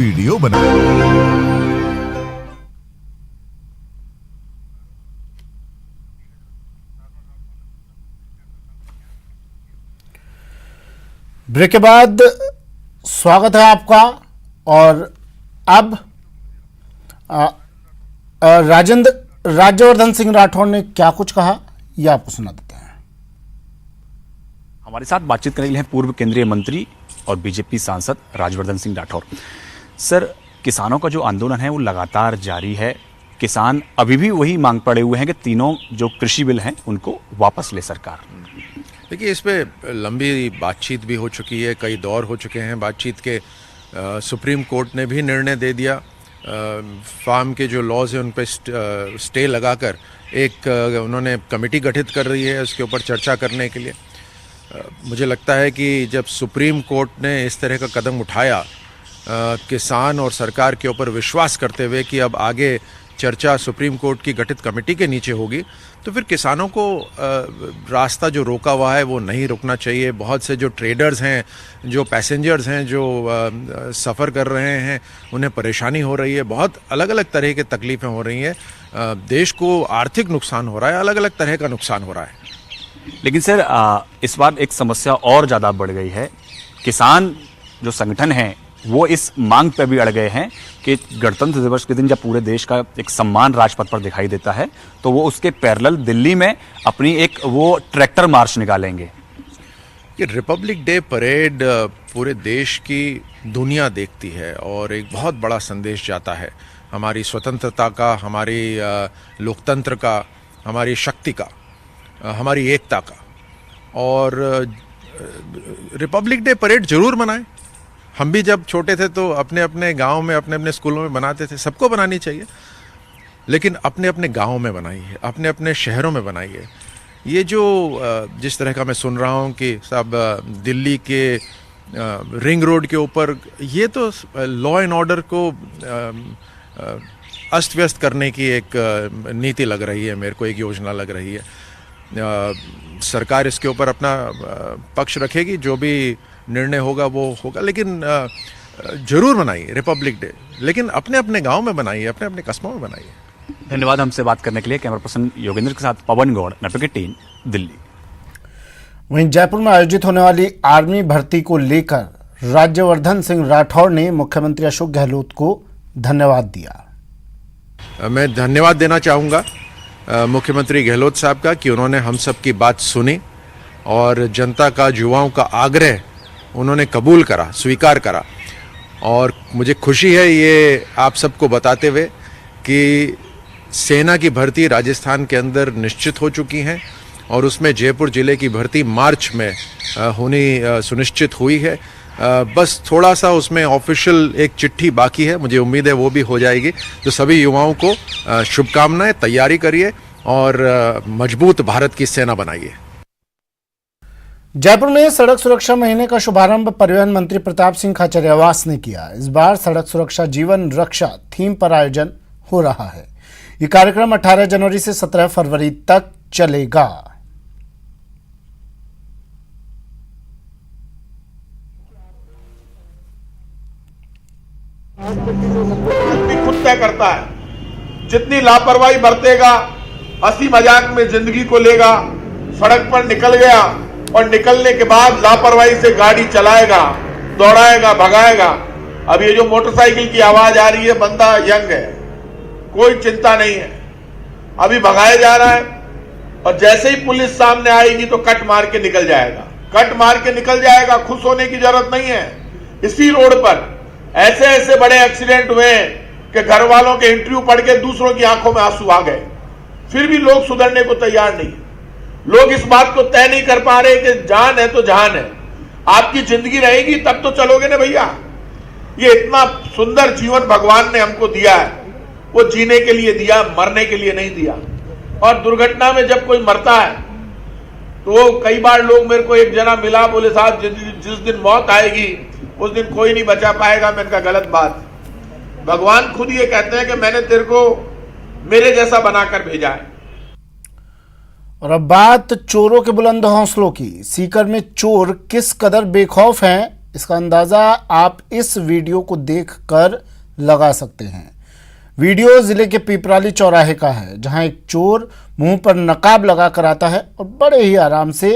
Video बना। Break के बाद स्वागत है आपका। और अब राज्यवर्धन सिंह राठौड़ ने क्या कुछ कहा, यह आपको सुना देते हैं। हमारे साथ बातचीत करने के लिए हैं पूर्व केंद्रीय मंत्री और बीजेपी सांसद राज्यवर्धन सिंह राठौड़। सर, किसानों का जो आंदोलन है वो लगातार जारी है। किसान अभी भी वही मांग पड़े हुए हैं कि तीनों जो कृषि बिल हैं उनको वापस ले सरकार। देखिए, इस पे लंबी बातचीत भी हो चुकी है, कई दौर हो चुके हैं बातचीत के। सुप्रीम कोर्ट ने भी निर्णय दे दिया। फार्म के जो लॉज हैं उन पे स्टे लगाकर एक उन्होंने कमेटी गठित कर रही है उसके ऊपर चर्चा करने के लिए। मुझे लगता है कि जब सुप्रीम कोर्ट ने इस तरह का कदम उठाया किसान और सरकार के ऊपर विश्वास करते हुए कि अब आगे चर्चा सुप्रीम कोर्ट की गठित कमेटी के नीचे होगी, तो फिर किसानों को रास्ता जो रोका हुआ है वो नहीं रुकना चाहिए। बहुत से जो ट्रेडर्स हैं, जो पैसेंजर्स हैं, जो सफ़र कर रहे हैं, उन्हें परेशानी हो रही है। बहुत अलग अलग तरह की तकलीफ़ें हो रही हैं। देश को आर्थिक नुकसान हो रहा है, अलग अलग तरह का नुकसान हो रहा है। लेकिन सर, इस बार एक समस्या और ज़्यादा बढ़ गई है। किसान जो संगठन हैं वो इस मांग पर भी अड़ गए हैं कि गणतंत्र दिवस के दिन जब पूरे देश का एक सम्मान राजपथ पर दिखाई देता है तो वो उसके पैरेलल दिल्ली में अपनी एक वो ट्रैक्टर मार्च निकालेंगे। ये रिपब्लिक डे परेड पूरे देश की दुनिया देखती है और एक बहुत बड़ा संदेश जाता है हमारी स्वतंत्रता का, हमारी लोकतंत्र का, हमारी शक्ति का, हमारी एकता का। और रिपब्लिक डे परेड जरूर मनाएं। हम भी जब छोटे थे तो अपने अपने गांव में, अपने अपने स्कूलों में बनाते थे। सबको बनानी चाहिए, लेकिन अपने अपने गांव में बनाइए, अपने अपने शहरों में बनाइए। ये जो जिस तरह का मैं सुन रहा हूँ कि सब दिल्ली के रिंग रोड के ऊपर, ये तो लॉ एंड ऑर्डर को अस्त व्यस्त करने की एक नीति लग रही है, मेरे को एक योजना लग रही है। सरकार इसके ऊपर अपना पक्ष रखेगी, जो भी निर्णय होगा वो होगा, लेकिन जरूर बनाइए रिपब्लिक डे, लेकिन अपने अपने गांव में बनाइए, अपने अपने कस्बों में बनाइए। धन्यवाद हमसे बात करने के लिए। कैमरा पर्सन योगेंद्र के साथ पवन गौड़, नेटवर्क 18, दिल्ली। वहीं जयपुर में आयोजित होने वाली आर्मी भर्ती को लेकर राज्यवर्धन सिंह राठौड़ ने मुख्यमंत्री अशोक गहलोत को धन्यवाद दिया। मैं धन्यवाद देना चाहूँगा मुख्यमंत्री गहलोत साहब का कि उन्होंने हम सब की बात सुनी और जनता का, युवाओं का आग्रह उन्होंने कबूल करा, स्वीकार करा। और मुझे खुशी है ये आप सबको बताते हुए कि सेना की भर्ती राजस्थान के अंदर निश्चित हो चुकी हैं और उसमें जयपुर जिले की भर्ती मार्च में होनी सुनिश्चित हुई है। बस थोड़ा सा उसमें ऑफिशियल एक चिट्ठी बाकी है, मुझे उम्मीद है वो भी हो जाएगी। तो सभी युवाओं को शुभकामनाएं, तैयारी करिए और मजबूत भारत की सेना बनाइए। जयपुर में सड़क सुरक्षा महीने का शुभारंभ परिवहन मंत्री प्रताप सिंह खाचरियावास ने किया। इस बार सड़क सुरक्षा जीवन रक्षा थीम पर आयोजन हो रहा है। ये कार्यक्रम 18 जनवरी से 17 फरवरी तक चलेगा। आदमी खुद तय करता है। जितनी लापरवाही बरतेगा, हंसी मजाक में जिंदगी को लेगा, सड़क पर निकल गया और निकलने के बाद लापरवाही से गाड़ी चलाएगा, दौड़ाएगा, भगाएगा। अब ये जो मोटरसाइकिल की आवाज आ रही है, बंदा यंग है, कोई चिंता नहीं है, अभी भगाया जा रहा है और जैसे ही पुलिस सामने आएगी तो कट मार के निकल जाएगा, कट मार के निकल जाएगा। खुश होने की जरूरत नहीं है। इसी रोड पर ऐसे ऐसे बड़े एक्सीडेंट हुए कि घर वालों के इंटरव्यू पढ़ के दूसरों की आंखों में आंसू आ गए, फिर भी लोग सुधरने को तैयार नहीं। लोग इस बात को तय नहीं कर पा रहे कि जान है तो जहान है। आपकी जिंदगी रहेगी तब तो चलोगे ना भैया। ये इतना सुंदर जीवन भगवान ने हमको दिया है, वो जीने के लिए दिया, मरने के लिए नहीं दिया। और दुर्घटना में जब कोई मरता है तो कई बार लोग, मेरे को एक जना मिला, बोले साहब जिस दिन मौत आएगी उस दिन कोई नहीं बचा पाएगा। मैंने कहा गलत बात। भगवान खुद ये कहते हैं कि मैंने तेरे को मेरे जैसा बनाकर भेजा है। और अब बात चोरों के बुलंद हौसलों की। सीकर में चोर किस कदर बेखौफ हैं, इसका अंदाजा आप इस वीडियो को देखकर लगा सकते हैं। वीडियो जिले के पिपराली चौराहे का है, जहां एक चोर मुंह पर नकाब लगाकर आता है और बड़े ही आराम से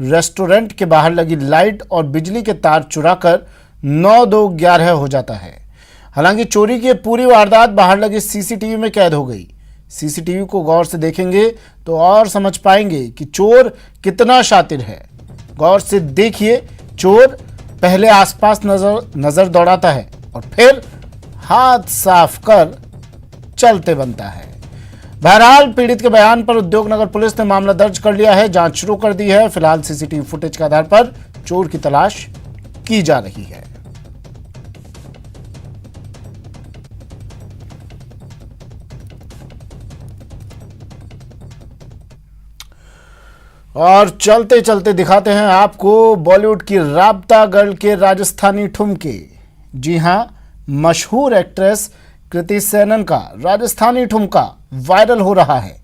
रेस्टोरेंट के बाहर लगी लाइट और बिजली के तार चुराकर 9-2-11 हो जाता है। हालांकि चोरी की पूरी वारदात बाहर लगे सीसीटीवी में कैद हो गई। सीसीटीवी को गौर से देखेंगे तो और समझ पाएंगे कि चोर कितना शातिर है। गौर से देखिए, चोर पहले आसपास नजर दौड़ाता है और फिर हाथ साफ कर चलते बनता है। बहरहाल पीड़ित के बयान पर उद्योगनगर पुलिस ने मामला दर्ज कर लिया है, जांच शुरू कर दी है। फिलहाल सीसीटीवी फुटेज के आधार पर चोर की तलाश की जा रही है। और चलते चलते दिखाते हैं आपको बॉलीवुड की राबता गर्ल के राजस्थानी ठुमके। जी हां, मशहूर एक्ट्रेस कृति सेनन का राजस्थानी ठुमका वायरल हो रहा है।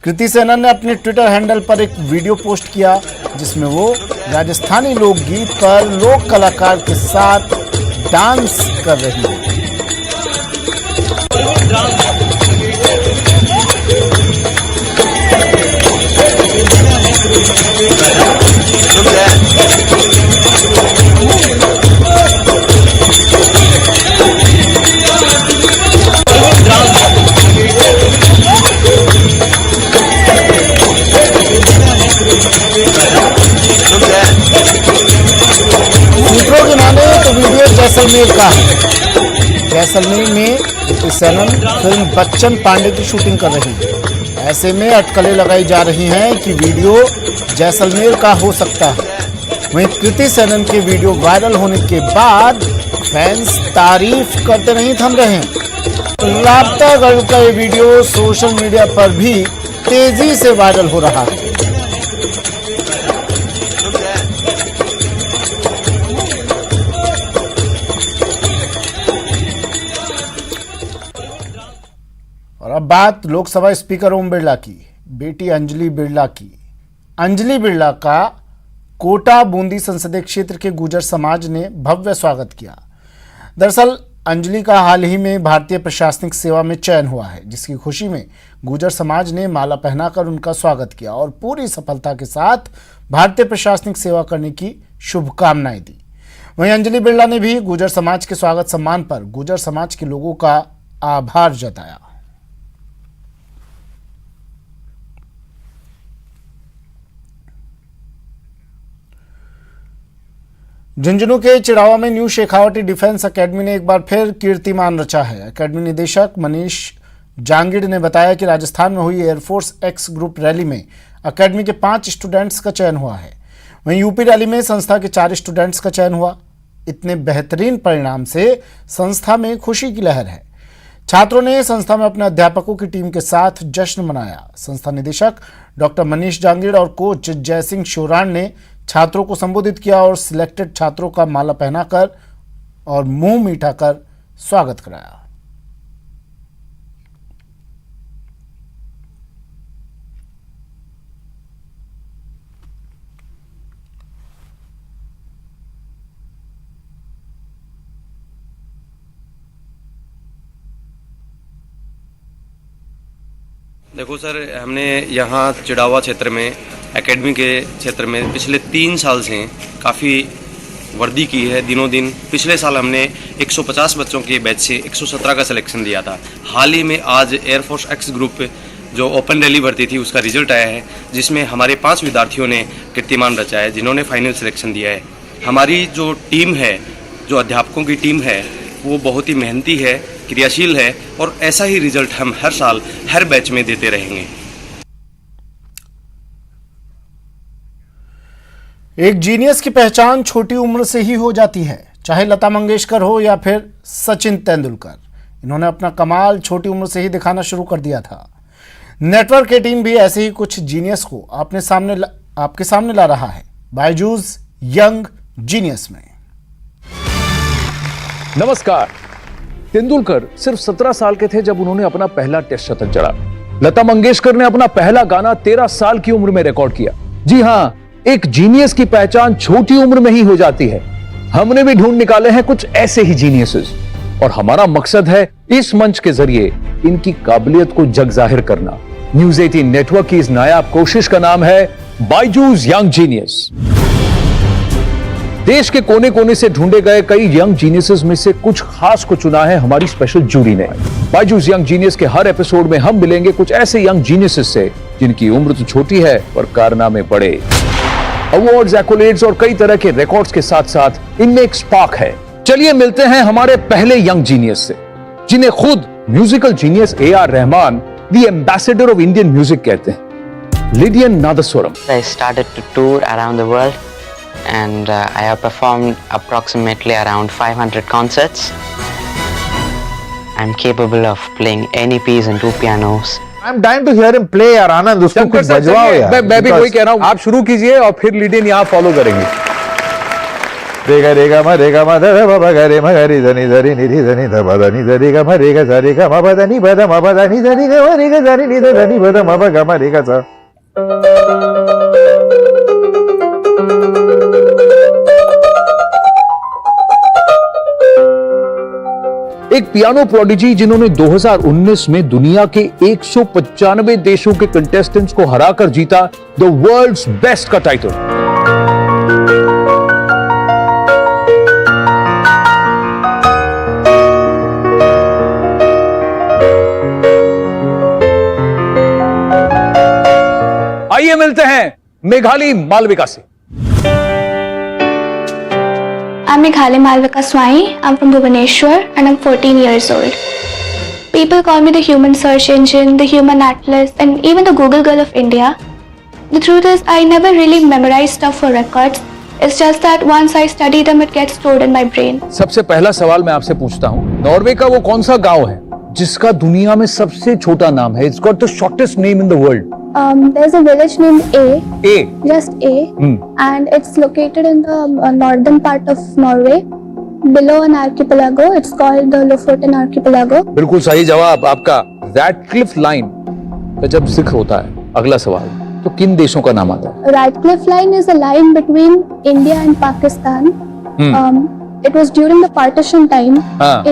कृति सेनन ने अपने ट्विटर हैंडल पर एक वीडियो पोस्ट किया, जिसमें वो राजस्थानी लोकगीत पर लोक कलाकार के साथ डांस कर रही है। सूत्रों के माने तो वीडियो जैसलमेर का है। जैसलमेर में कृति सेनन फिल्म बच्चन पांडे की शूटिंग कर रही है। ऐसे में अटकलें लगाई जा रही हैं कि वीडियो जैसलमेर का हो सकता है। वहीं कृति सेनन के वीडियो वायरल होने के बाद फैंस तारीफ करते नहीं थम रहे हैं। राबता गर्ल का ये वीडियो सोशल मीडिया पर भी तेजी से वायरल हो रहा है। और अब बात लोकसभा स्पीकर ओम बिरला की बेटी अंजलि बिरला की। अंजलि बिरला का कोटा बूंदी संसदीय क्षेत्र के गुर्जर समाज ने भव्य स्वागत किया। दरअसल अंजलि का हाल ही में भारतीय प्रशासनिक सेवा में चयन हुआ है, जिसकी खुशी में गुर्जर समाज ने माला पहनाकर उनका स्वागत किया और पूरी सफलता के साथ भारतीय प्रशासनिक सेवा करने की शुभकामनाएं दी। वहीं अंजलि बिरला ने भी गुर्जर समाज के स्वागत सम्मान पर गुर्जर समाज के लोगों का आभार जताया। झुंझुनू के चिड़ावा में न्यू शेखावटी डिफेंस एकेडमी ने एक बार फिर कीर्तिमान रचा है। एकेडमी निदेशक मनीष जांगिड़ ने बताया कि राजस्थान में हुई एयरफोर्स एक्स ग्रुप रैली में एकेडमी के 5 स्टूडेंट्स का चयन हुआ है। वहीं यूपी रैली में संस्था के 4 स्टूडेंट्स का चयन हुआ। इतने बेहतरीन परिणाम से संस्था में खुशी की लहर है। छात्रों ने संस्था में अपने अध्यापकों की टीम के साथ जश्न मनाया। संस्था निदेशक डॉक्टर मनीष जांगिड़ और कोच जयसिंह शोराण ने छात्रों को संबोधित किया और सिलेक्टेड छात्रों का माला पहनाकर और मुंह मीठा कर स्वागत कराया। देखो सर, हमने यहाँ चिड़ावा क्षेत्र में एकेडमी के क्षेत्र में पिछले 3 साल से काफ़ी वर्दी की है दिनों दिन। पिछले साल हमने 150 बच्चों के बैच से 117 का सिलेक्शन दिया था। हाल ही में आज एयरफोर्स एक्स ग्रुप जो ओपन रैली भर्ती थी उसका रिजल्ट आया है, जिसमें हमारे 5 विद्यार्थियों ने कीर्तिमान रचा है, जिन्होंने फाइनल सिलेक्शन दिया है। हमारी जो टीम है, जो अध्यापकों की टीम है, वो बहुत ही मेहनती है, क्रियाशील है और ऐसा ही रिजल्ट हम हर साल हर बैच में देते रहेंगे। एक जीनियस की पहचान छोटी उम्र से ही हो जाती है, चाहे लता मंगेशकर हो या फिर सचिन तेंदुलकर। इन्होंने अपना कमाल छोटी उम्र से ही दिखाना शुरू कर दिया था। नेटवर्क की टीम भी ऐसे ही कुछ जीनियस को आपके सामने ला रहा है बायजूस यंग जीनियस में। नमस्कार। तेंदुलकर सिर्फ 17 साल के थे जब उन्होंने अपना पहला टेस्ट शतक जड़ा। लता मंगेशकर ने अपना पहला गाना 13 साल की उम्र में रिकॉर्ड किया। जी हां, एक जीनियस की पहचान छोटी उम्र में ही हो जाती है। हमने भी ढूंढ निकाले हैं कुछ ऐसे ही जीनियसेस और हमारा मकसद है इस मंच के जरिए इनकी काबिलियत को जग जाहिर करना। न्यूज 18 नेटवर्क की इस नायाब कोशिश का नाम है बायजूस यंग जीनियस। देश के कोने कोने से ढूंढे गए कई यंग जीनियसेस में से कुछ खास को चुना है हमारी स्पेशल जूरी ने। बायजूस यंग जीनियस के हर एपिसोड में हम मिलेंगे कुछ ऐसे यंग जीनियसेस से जिनकी उम्र तो छोटी है पर कारनामे बड़े। अवार्ड्स, एक्कोलेड्स और कई तरह के रिकॉर्ड्स के साथ साथ इनमें एक स्पार्क है। चलिए मिलते हैं हमारे पहले यंग जीनियस से, जिन्हें खुद musical genius AR Rahman the ambassador of Indian music कहते हैं। Lydian Nadhaswaram. I started to tour around the world and I have performed approximately around 500 concerts. I'm capable of playing any piece in 2 pianos. I'm dying to hear him play यार आनंद, उसको कुछ बजवाओ यार। मैं भी वही कह रहा हूँ, आप शुरू कीजिए और फिर लिडियन यहाँ फॉलो करेंगे। रेगा म रेगा म ध ब ग रे म ग रि ध नि ध रि नि रि ध नि ध ब ध नि ध रि ग म रे ग ध रि ग म ब ध नि ब ध म ब ध नि ध रि ग म रे ग ध रि नि ध ध नि ब ध म ब ग म रे ग ध। एक पियानो प्रोडिजी जिन्होंने 2019 में दुनिया के 195 देशों के कंटेस्टेंट्स को हराकर जीता द वर्ल्ड्स बेस्ट का टाइटल। आइए मिलते हैं मेघाली मालविका से। I'm Meghali Malvika Swai. I'm from Bhubaneswar and I'm 14 years old. People call me the human search engine, the human atlas, and even the Google girl of India. The truth is, I never really memorize stuff for records. It's just that once I study them, it gets stored in my brain. सबसे पहला सवाल मैं आपसे पूछता हूँ, Norway का वो कौन सा गांव है जिसका दुनिया में सबसे छोटा नाम है? It's got the shortest name in the world. There's a village named A. just A, and it's located in the northern part of Norway, below an archipelago. It's called the Lofoten archipelago. बिल्कुल सही जवाब आपका। Radcliffe line का जब जिक्र होता है, अगला सवाल, तो किन देशों का नाम आता है? Radcliffe Line is a line between India and Pakistan. It was during the partition time,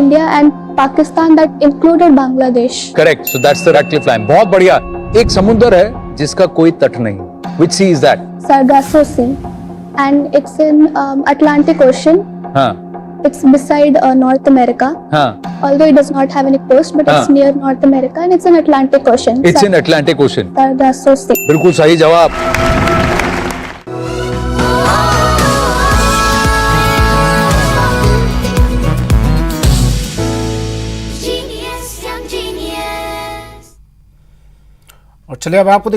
India and Pakistan that included Bangladesh. Correct, so that's the Radcliffe line. बहुत बढ़िया। एक समुद्र है जिसका कोई तट नहीं। Which sea is that? Sargasso Sea, and it's in Atlantic Ocean. हाँ It's beside North America. हाँ, Although it does not have any coast, but it's near North America and it's in Atlantic Ocean. It's in Atlantic ocean. Sargasso Sea. बिल्कुल सही जवाब। और चलिए अब आपको